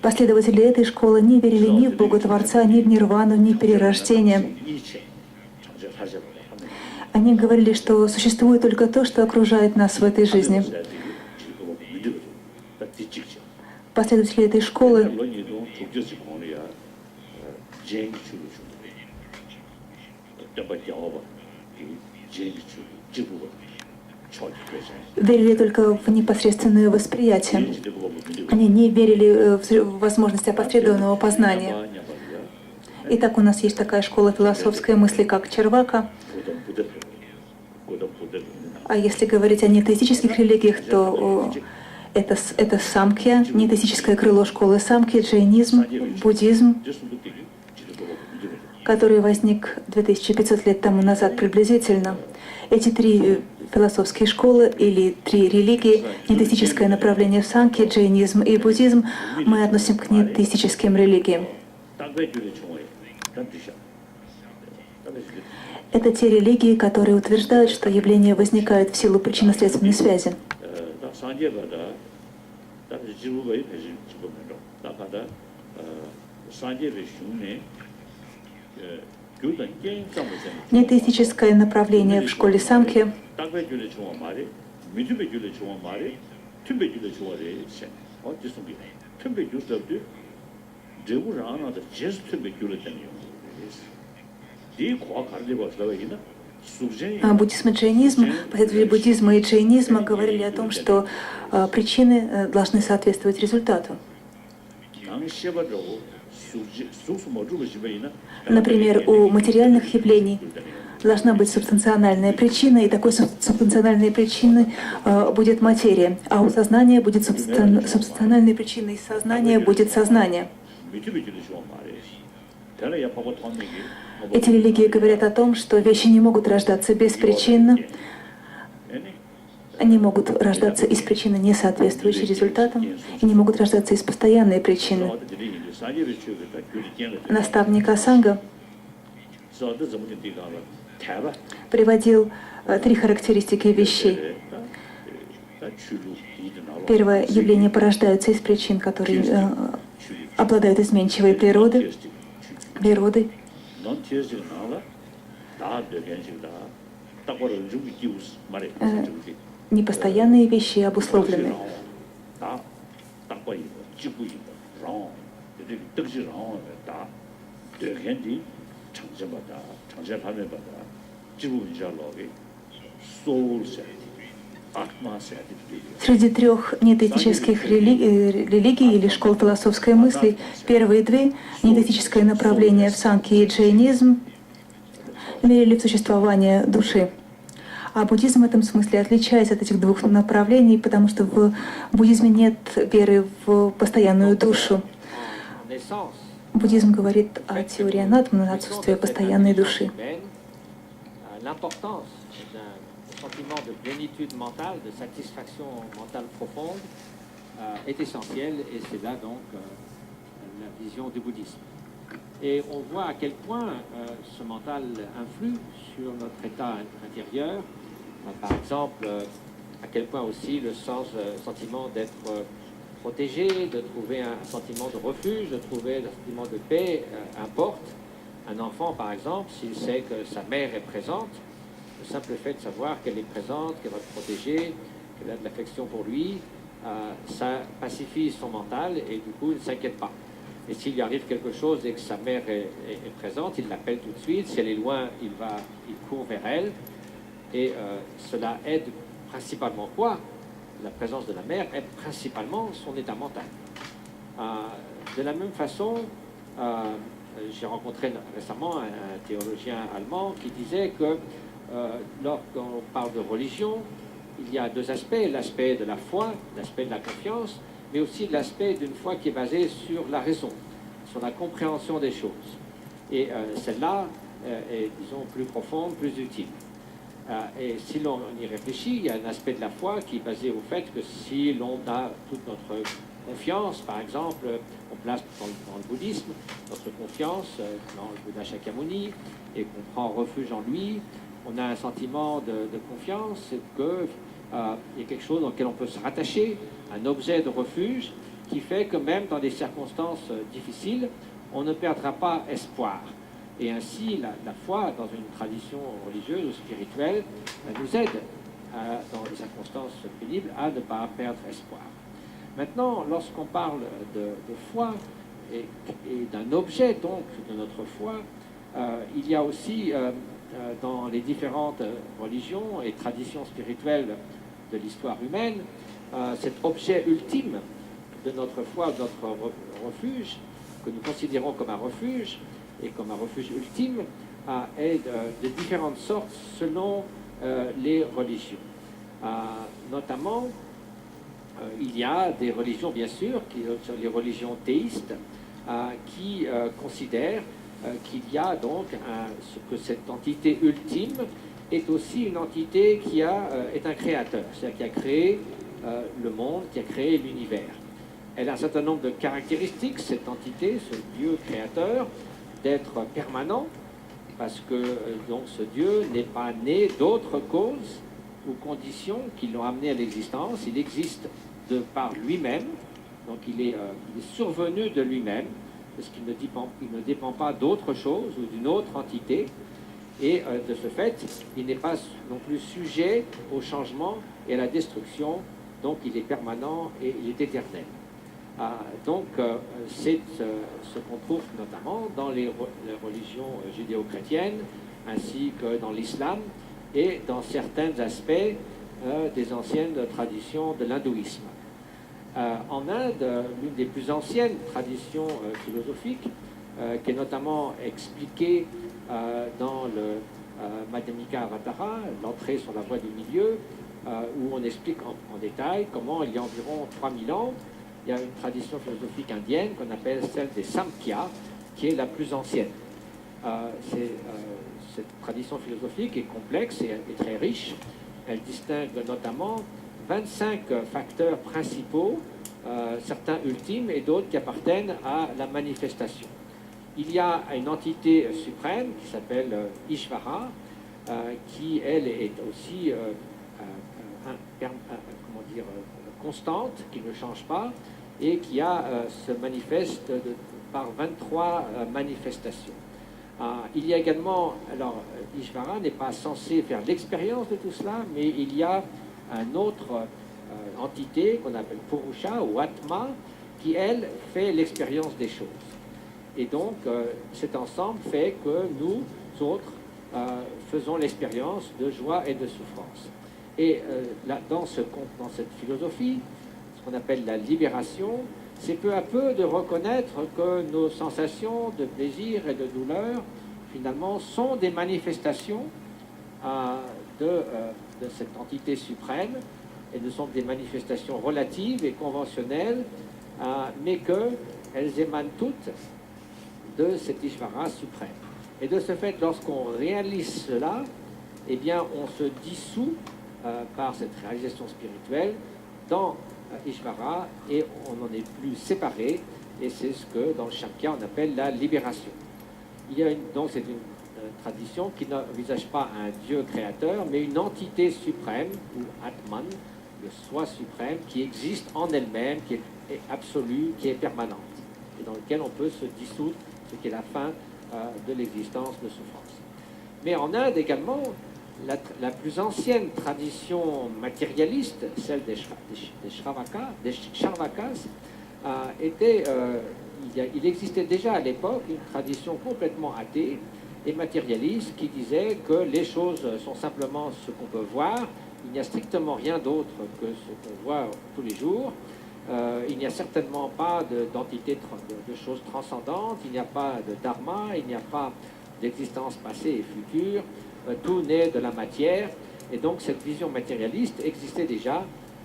Последователи этой школы не верили ни в Бога Творца, ни в нирвану, ни в перерождение. Они говорили, что существует только то, что окружает нас в этой жизни. Последователи этой школы верили только в непосредственное восприятие. Они не верили в возможность опосредованного познания. Итак, у нас есть такая школа философской мысли, как Чарвака. А если говорить о нетеистических религиях, то это самkhya, нетеистическое крыло школы самkhya, джайнизм, буддизм, который возник 2500 лет тому назад приблизительно. Эти три философские школы или три религии, нетеистическое направление самkhya, джайнизм и буддизм, мы относим к нетеистическим религиям. Это те религии, которые утверждают, что явления возникают в силу причинно-следственной связи. Нетеистическое направление в школе самkhya буддизм и джайнизм, последователи буддизма и джайнизма говорили о том, что причины должны соответствовать результату. Например, у материальных явлений должна быть субстанциональная причина, и такой субстанциональной причиной будет материя, а у сознания будет субстанциональной причиной, и сознания будет сознание. Эти религии говорят о том, что вещи не могут рождаться беспричинно, они могут рождаться из причины, не соответствующей результатам, и не могут рождаться из постоянной причины. Наставник Асанга приводил три характеристики вещей. Первое, явления порождаются из причин, которые обладают изменчивой природой. Непостоянные вещи обусловлены. Среди трех нетеистических религий или школ философской мысли, первые две, нетеистическое направление в самkhya и джайнизм, верили в существование души. А буддизм в этом смысле отличается от этих двух направлений, потому что в буддизме нет веры в постоянную душу. Буддизм говорит о теории анатмы, отсутствии постоянной души. Sentiment de plénitude mentale, de satisfaction mentale profonde est essentiel, et c'est là donc la vision du bouddhisme. Et on voit à quel point ce mental influe sur notre état intérieur. Par exemple, à quel point aussi le sentiment d'être protégé, de trouver un sentiment de refuge, de trouver un sentiment de paix importe. Un enfant, par exemple, s'il sait que sa mère est présente, le simple fait de savoir qu'elle est présente, qu'elle va le protéger, qu'elle a de l'affection pour lui, ça pacifie son mental et du coup il ne s'inquiète pas. Et s'il y arrive quelque chose et que sa mère est présente, il l'appelle tout de suite. Si elle est loin, il court vers elle. Et cela aide principalement quoi? La présence de la mère aide principalement son état mental. De la même façon, j'ai rencontré récemment un théologien allemand qui disait que lorsqu'on parle de religion, il y a deux aspects, l'aspect de la foi, l'aspect de la confiance, mais aussi l'aspect d'une foi qui est basée sur la raison, sur la compréhension des choses. Et celle-là est, disons, plus profonde, plus utile. Et si l'on y réfléchit, il y a un aspect de la foi qui est basé au fait que si l'on a toute notre confiance, par exemple, on place dans le bouddhisme notre confiance dans le Bouddha Shakyamuni et qu'on prend refuge en lui, on a un sentiment de confiance, qu'il y a quelque chose dans lequel on peut se rattacher, un objet de refuge qui fait que même dans des circonstances difficiles, on ne perdra pas espoir. Et ainsi, la foi dans une tradition religieuse ou spirituelle nous aide, dans les circonstances pénibles, à ne pas perdre espoir. Maintenant, lorsqu'on parle de foi et d'un objet donc de notre foi, il y a aussi dans les différentes religions et traditions spirituelles de l'histoire humaine, cet objet ultime de notre foi, de notre refuge, que nous considérons comme un refuge et comme un refuge ultime, est de différentes sortes selon les religions. Notamment, il y a des religions, bien sûr, qui sont les religions théistes, qui considèrent qu'il y a donc que cette entité ultime est aussi une entité qui est un créateur, c'est-à-dire qui a créé le monde, qui a créé l'univers. Elle a un certain nombre de caractéristiques, cette entité, ce Dieu créateur, d'être permanent, parce que donc ce Dieu n'est pas né d'autres causes ou conditions qui l'ont amené à l'existence. Il existe de par lui-même, donc il est survenu de lui-même, parce qu'il ne dépend pas d'autre chose ou d'une autre entité, et de ce fait, il n'est pas non plus sujet au changement et à la destruction, donc il est permanent et il est éternel. Donc c'est ce qu'on trouve notamment dans les religions judéo-chrétiennes, ainsi que dans l'islam, et dans certains aspects des anciennes traditions de l'hindouisme. En Inde, l'une des plus anciennes traditions philosophiques, qui est notamment expliquée dans le Madhyamika Avatara, l'entrée sur la voie du milieu, où on explique en détail comment il y a environ 3000 ans, il y a une tradition philosophique indienne qu'on appelle celle des Samkhya, qui est la plus ancienne. Cette tradition philosophique est complexe et très riche. Elle distingue notamment 25 facteurs principaux, certains ultimes et d'autres qui appartiennent à la manifestation. Il y a une entité suprême qui s'appelle Ishvara, qui, elle, est aussi constante, qui ne change pas, et qui se manifeste par 23 manifestations. Il y a également, alors Ishvara n'est pas censé faire l'expérience de tout cela, mais il y a une autre entité qu'on appelle Purusha ou Atma, qui, elle, fait l'expérience des choses. Et donc, cet ensemble fait que nous autres faisons l'expérience de joie et de souffrance. Et dans cette philosophie, ce qu'on appelle la libération, c'est peu à peu de reconnaître que nos sensations de plaisir et de douleur, finalement, sont des manifestations de cette entité suprême, et ne sont des manifestations relatives et conventionnelles, mais qu'elles émanent toutes de cet Ishvara suprême. Et de ce fait, lorsqu'on réalise cela, eh bien, on se dissout par cette réalisation spirituelle dans Ishvara, et on n'en est plus séparé, et c'est ce que dans le Shakya on appelle la libération. Donc c'est une tradition qui n'envisage pas un Dieu créateur, mais une entité suprême, ou Atman, le soi suprême, qui existe en elle-même, qui est absolue, qui est permanente, et dans lequel on peut se dissoudre, ce qui est la fin de l'existence de souffrance. Mais en Inde également, la plus ancienne tradition matérialiste, celle des Charvakas, il existait déjà à l'époque une tradition complètement athée et matérialiste qui disait que les choses sont simplement ce qu'on peut voir, il n'y a strictement rien d'autre que ce qu'on voit tous les jours, il n'y a certainement pas d'entité de choses transcendantes, il n'y a pas de dharma, il n'y a pas d'existence passée et future, tout naît de la matière, et donc cette vision matérialiste existait déjà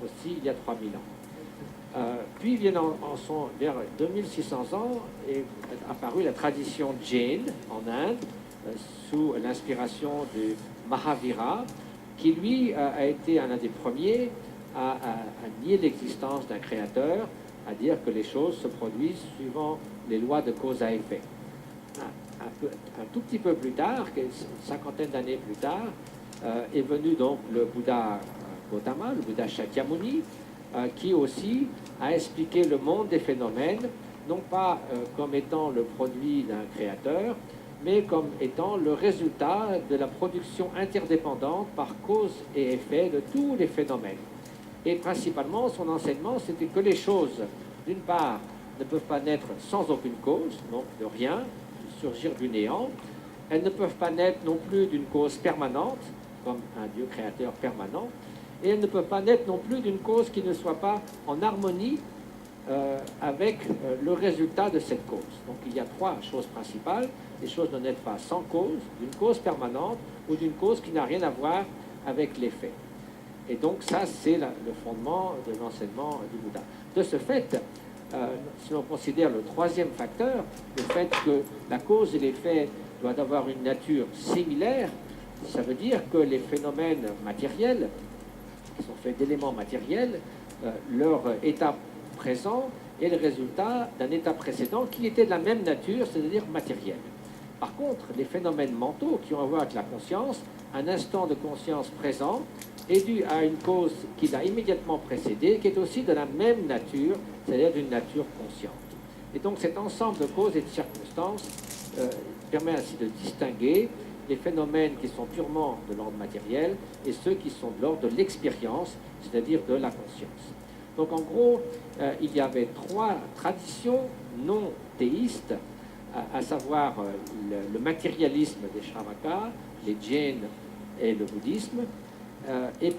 aussi il y a 3000 ans. Puis vers 2600 ans est apparue la tradition Jain en Inde, sous l'inspiration de Mahavira, qui lui a été un des premiers à nier l'existence d'un créateur, à dire que les choses se produisent suivant les lois de cause à effet. Un tout petit peu plus tard, une cinquantaine d'années plus tard, est venu donc le Bouddha Gautama, le Bouddha Shakyamuni, qui aussi à expliquer le monde des phénomènes, non pas comme étant le produit d'un créateur, mais comme étant le résultat de la production interdépendante par cause et effet de tous les phénomènes. Et principalement, son enseignement, c'était que les choses, d'une part, ne peuvent pas naître sans aucune cause, donc de rien, surgir du néant. Elles ne peuvent pas naître non plus d'une cause permanente, comme un Dieu créateur permanent, et elles ne peuvent pas naître non plus d'une cause qui ne soit pas en harmonie avec le résultat de cette cause. Donc il y a trois choses principales. Les choses ne naissent pas sans cause, d'une cause permanente ou d'une cause qui n'a rien à voir avec les faits. Et donc ça, c'est le fondement de l'enseignement du Bouddha. De ce fait, si on considère le troisième facteur, le fait que la cause et les faits doivent avoir une nature similaire, ça veut dire que les phénomènes matériels, qui sont faits d'éléments matériels, leur état présent est le résultat d'un état précédent qui était de la même nature, c'est-à-dire matériel. Par contre, les phénomènes mentaux qui ont à voir avec la conscience, un instant de conscience présent est dû à une cause qui l'a immédiatement précédée, qui est aussi de la même nature, c'est-à-dire d'une nature consciente. Et donc cet ensemble de causes et de circonstances permet ainsi de distinguer les phénomènes qui sont purement de l'ordre matériel et ceux qui sont de l'ordre de l'expérience, c'est-à-dire de la conscience. Donc en gros, il y avait trois traditions non théistes, à savoir le matérialisme des Shravakas, les Jains et le bouddhisme. Et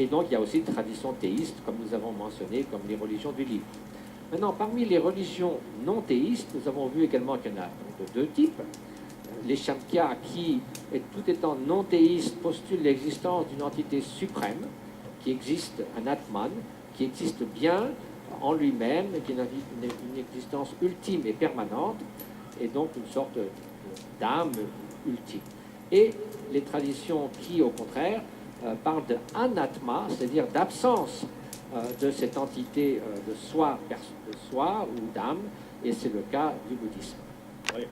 donc il y a aussi des traditions théistes, comme nous avons mentionné, comme les religions du livre. Maintenant, parmi les religions non théistes, nous avons vu également qu'il y en a de deux types. Les Shamkya, qui, tout étant non théistes, postulent l'existence d'une entité suprême, qui existe, un Atman, qui existe bien en lui-même, qui est une existence ultime et permanente, et donc une sorte d'âme ultime. Et les traditions qui, au contraire, parlent d'anatma, c'est-à-dire d'absence de cette entité de soi ou d'âme, et c'est le cas du bouddhisme.